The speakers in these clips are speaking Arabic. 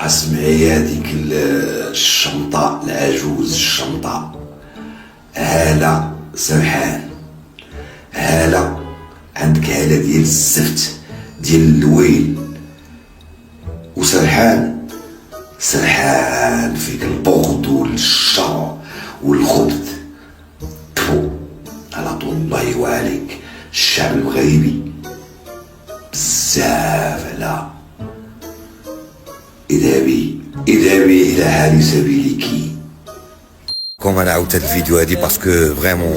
اسمعي هذيك الشمطة العجوز، الشمطة هالة سرحان، هالة عندك هالة ديال الزفت ديال الويل، وسرحان سرحان فيك البغض والشر والخبث. تفو على طول الله وعليك الشعب المغربي بزاف على اذهبي الى حال سبيلك. كوم انا عاودت هاد الفيديو هادي باسكو فريمون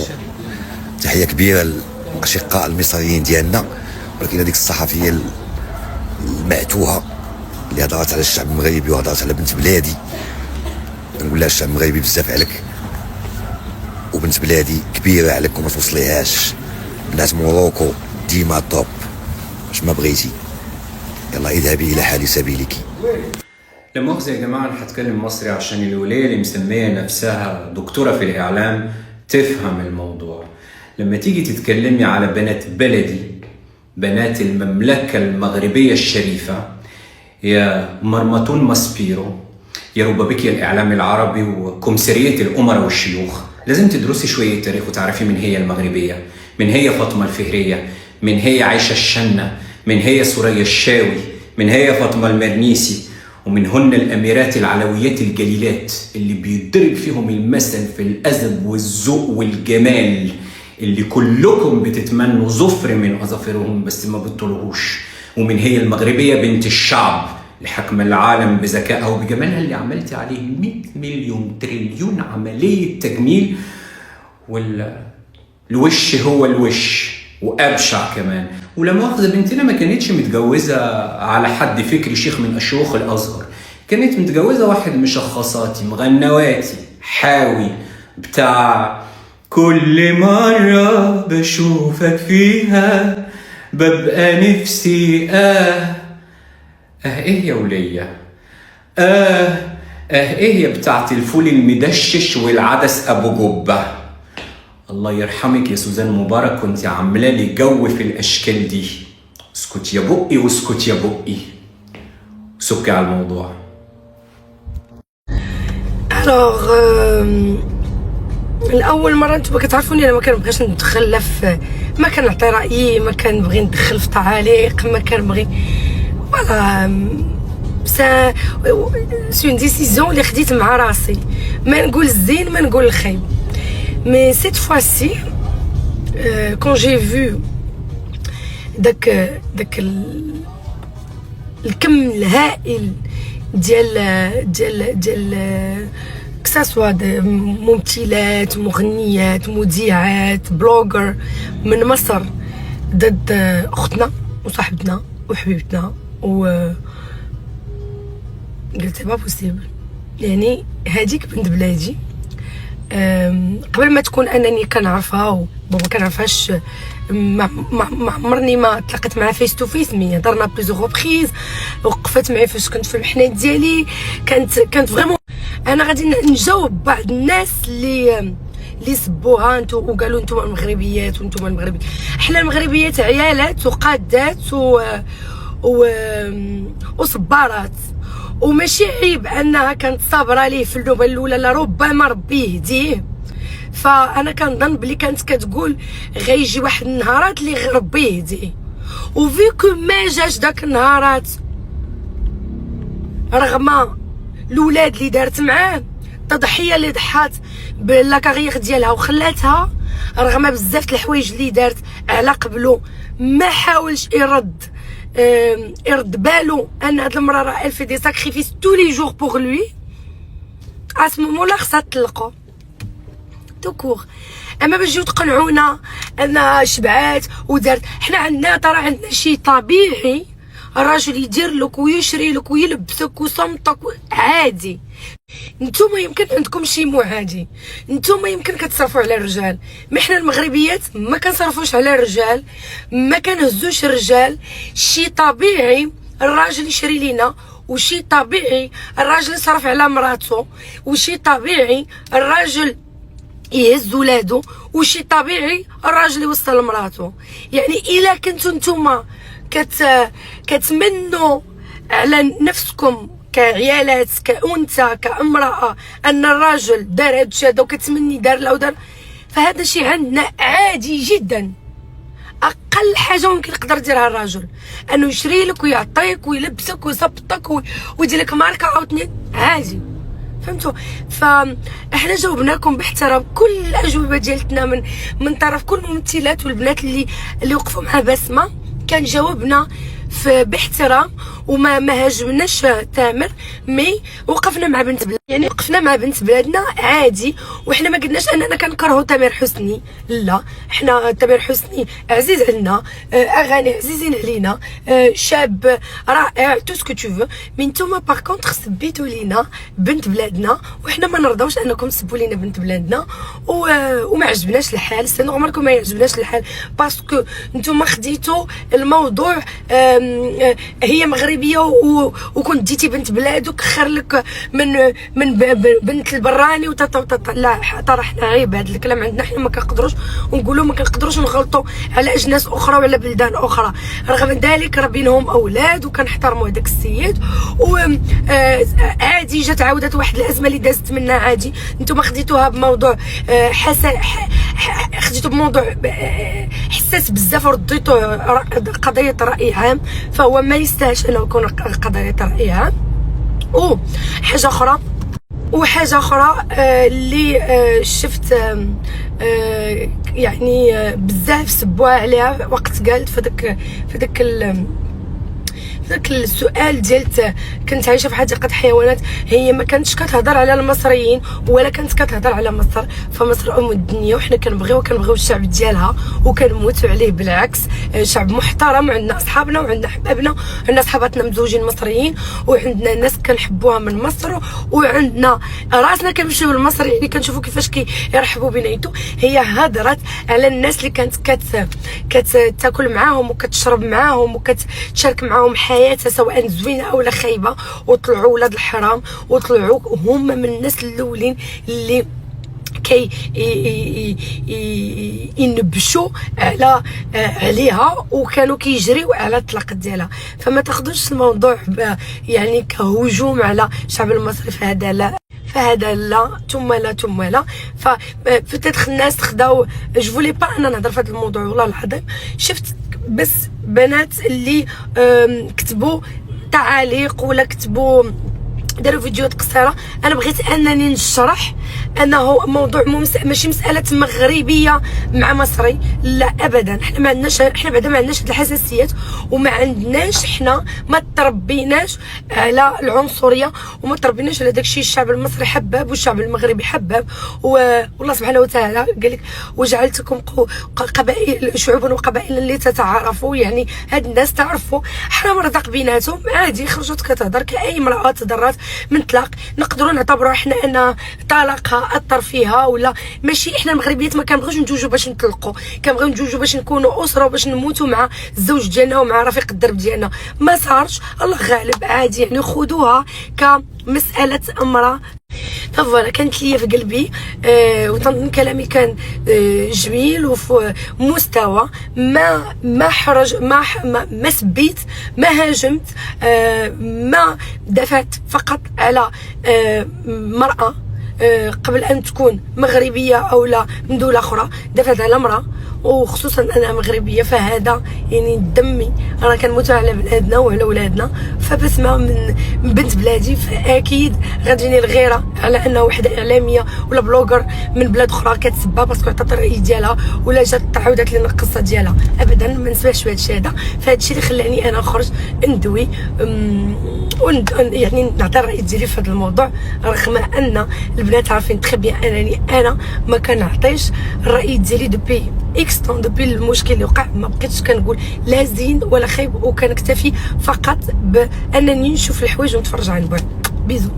تحيه كبيره للاشقاء المصريين ديالنا، ولكن هذيك الصحفيه المعتوهه اللي هضرات على الشعب المغربي وهضرات على بنت بلادي، نقول لها الشعب المغربي بزاف عليك وبنت بلادي كبيره عليك وما توصليهاش. بنات موروكو ديما توب، واش ما بغيتي يلا اذهبي الى حال سبيلك. لا مؤاخذة يا جماعة، أنا هتكلم مصري عشان الولاية اللي مسمية نفسها دكتورة في الإعلام تفهم الموضوع. لما تيجي تتكلمي على بنات بلدي، بنات المملكة المغربية الشريفة، يا مرمطون ماسبيرو، يا ربابيكيا الإعلام العربي وكمسرية الأمراء والشيوخ، لازم تدرسي شوية تاريخ وتعرفي من هي المغربية، من هي فاطمة الفهرية، من هي عائشة الشنة، من هي سوريا الشاوي، من هي فاطمة المرنيسي، ومنهن الأميرات العلويات الجليلات اللي بيضرب فيهم المثل في الأدب والذوق والجمال، اللي كلكم بتتمنوا ظفر من أظافرهم بس ما بتطلعوش. ومن هي المغربية بنت الشعب اللي حكم العالم بذكائها وبجمالها، اللي عملت عليه 100 مليون تريليون عملية تجميل، والوش هو الوش وأبشع كمان. ولا مؤاخذة بنتنا ما كانتش متجوزة على حد فكري شيخ من أشيوخ الأزهر، كانت متجوزة واحد مشخصاتي مغنواتي حاوي بتاع كل مرة بشوفك فيها ببقى نفسي ايه يا ولية ايه يا بتاعت الفول المدشش والعدس ابو جبة. الله يرحمك يا سوزان مبارك، كنت عامله لي جو في الاشكال دي. اسكت يا بقي واسكت يا بقي، سكي على الموضوع. الوغ الاول مره نتوما كتعرفوني انا ما كنبغيش ندخل ما كنعطي رايي، ما كنبغي ندخل في تعاليق، ما كنبغي فوالا سي اون ديسيزيون اللي خديت مع راسي، ما نقول الزين ما نقول الخايب. مي سيت فواسي كون جي فيو داك الكم الهائل ديال كساسوا ممثلات، مغنيات، مذيعات، بلوجر من مصر ضد اختنا وصاحبتنا وحبيبتنا، و قلت با بوسيبل، يعني هذيك بنت بلادي قبل ما تكون انني كنعرفها وبابا كنعرفهاش، ما عمرني ما تلاقيت معها فيس تو فيس، مي هضرنا بليزيغ روبريز، وقفت معايا فاش كنت في المحنات ديالي، كانت فريمون. انا غادي نجاوب بعض الناس اللي سبوها انتو وقالوا نتوما المغربيات وانتوما المغربيين. حنا المغربيات عيالات وقادات وصبارات، وماشي عيب انها كانت صابره ليه في النوبه الاولى، لربما ربي يهديه. فانا كنظن بلي كانت كتقول غيجي واحد النهارات اللي ربي يهديه، وفيكو ما جاش داك النهارات رغم الولاد اللي دارت معاه، التضحيه اللي ضحات باللاكارير ديالها وخلاتها، رغم بزاف الحوايج اللي دارت على قبلو، ما حاولش يرد بالو ان هاد المراه راه elle fait des sacrifices tous les jours pour lui. à ce moment là خصها تطلقو توكور. اما باش تجيو تقنعونا انها شبعات ودارت، حنا عندنا ترى عندنا شي طبيعي، الراجل يدير لك ويشري لك ويلبسك وصمتك عادي. نتوما يمكن عندكم شي مو عادي، نتوما يمكن كتصرفوا على الرجال، ما حنا المغربيات ما كنصرفوش على الرجال، ما كنهزوش الرجال. شي طبيعي الراجل يشري لينا، وشي طبيعي الراجل يصرف على مراته، وشي طبيعي الراجل يهز ولادو، وشي طبيعي الراجل يوصل لمراته. يعني الا كنتو نتوما كتمنوا على نفسكم كعيالات كأنثى كامرأة أن الرجل دار هاد الشيء هذا وكتمني دار لا ودار، فهذا شيء عندنا عادي جدا. اقل حاجه ممكن يقدر يديرها الرجل انه يشري لك ويعطيك ويلبسك ويصبطك ويدير لك ماركه عاوتاني عادي، فهمتوا؟ فاحنا جاوبناكم باحترام كل الاجوبه ديالتنا من طرف كل الممثلات والبنات اللي وقفوا مع بسمه، كان جاوبنا باحترام وما هاجمناش تامر، مي وقفنا مع بنت بلاد، يعني وقفنا مع بنت بلادنا عادي. وحنا ما قلناش اننا كنكرهوا تامر حسني، لا، حنا تامر حسني عزيز علينا، اغاني عزيزين علينا، شاب رائع تو سكو تو فو، مي نتوما باغ كونطخ سبيتوا لينا بنت بلادنا، وحنا ما نرضاوش انكم تسبوا لينا بنت بلادنا، وما عجبناش الحال. سي نورمال كو ما يعجبناش الحال باسكو نتوما خديتوا الموضوع هي مغربيه وكنت ديتي بنت بلادك خير لك من بنت البراني لا ترى حنا عيب هذا الكلام عندنا، حنا ما كنقدروش ونقولوا ما كنقدروش نغلطوا على اجناس اخرى وعلى بلدان اخرى، رغم ذلك ربينهم اولاد وكنحترموا هذاك السيد. وعادي جات عاودت واحد الازمه اللي دازت منها عادي، نتوما خديتوها بموضوع خديتو بموضوع حساس بزاف ورديتوه قضيه راي عام، فهو ما يستاهلش انه يكون قضيه راي عام. وحاجه اخرى اللي شفت يعني بزاف سبوها عليها وقت قالت في ذاك السؤال ديالت كنت عايشه في حديقه حيوانات، هي ما كانتش كتهضر على المصريين ولا كانت كتهضر على مصر، فمصر ام الدنيا وحنا كنبغيو الشعب ديالها وكنموتوا عليه، بالعكس شعب محترم، وعندنا اصحابنا وعندنا احبابنا، عندنا صحاباتنا مزوجين مصريين، وعندنا ناس كنحبوها من مصر، وعندنا راسنا كنمشيو لمصر، يعني كنشوفوا كيفاش كيرحبوا بيناتو. هي هضرت على الناس اللي كانت كتاكل معاهم وكتشرب معاهم وكتشارك معاهم حياتها سواء زوينه او لا خايبه، وطلعوا ولاد الحرام وطلعوا هما من الناس الاولين اللي كي ينبشوا عليها وكانوا كيجريوا على الطلاق ديالها. فما تاخذوش الموضوع يعني كهجوم على الشعب المصري، فهذا لا ثم لا. فبتاتخ الناس خداو جو فولي با انا نهضر في هذا الموضوع، والله العظيم شفت بس بنات اللي كتبوا تعاليق ولا كتبوا داروا فيديوهات قصيره. انا بغيت انني نشرح انه موضوع ماشي مساله مغربيه مع مصري، لا ابدا. احنا ما عندناش، احنا بعدا ما عندناش هاد الحساسيات، وما عندناش، احنا ما تربيناش على العنصريه، وما تربيناش على داكشي. الشعب المصري حباب والشعب المغربي حباب، والله سبحانه وتعالى قال لك وجعلتكم قبائل شعوبا وقبائل اللي تتعارفوا، يعني هاد الناس تعرفوا حرام رزق بيناتهم عادي. خرجت كتهضر كاي امراه تضرات من طلاق، نقدروا نعتبروا احنا ان طلاقها اثر فيها ولا ماشي. احنا المغربيات ما كنبغيوش نتزوجوا باش نطلقوا، كنبغيو نتزوجوا باش نكونوا اسره وباش نموتوا مع الزوج ديالنا ومع رفيق الدرب ديالنا. ما صارش، الله غالب، عادي، يعني خذوها كمساله امراه. فوالا كانت ليا في قلبي وتنظن كلامي كان جميل وفي مستوى ما حرج، ما سبيت، ما هاجمت، ما دفعت فقط على مرأة قبل ان تكون مغربيه او لا من دوله اخرى، دفعت على امراه وخصوصا انا مغربيه، فهذا يعني دمي، انا كنموت على بلادنا وعلى ولادنا. فبسمه من بنت بلادي، فاكيد غتجيني الغيره على انه وحده اعلاميه ولا بلوجر من بلاد اخرى كتسبها باسكو عطات الراي ديالها ولا جات تعاودت لنا القصه ديالها. ابدا ما نسمعش بهذا الشيء هذا. فهذا الشيء اللي خلاني انا نخرج ندوي يعني نعطي الراي ديالي في هذا الموضوع، رغم ان البنات عارفين تخي بيان انني انا ما كنعطيش الراي ديالي دوبي اكستون، دوبي المشكل اللي وقع ما بقيتش كنقول لا زين ولا خايب، وكنكتفي فقط بانني نشوف الحوايج ونتفرج عن بعد. بيزو.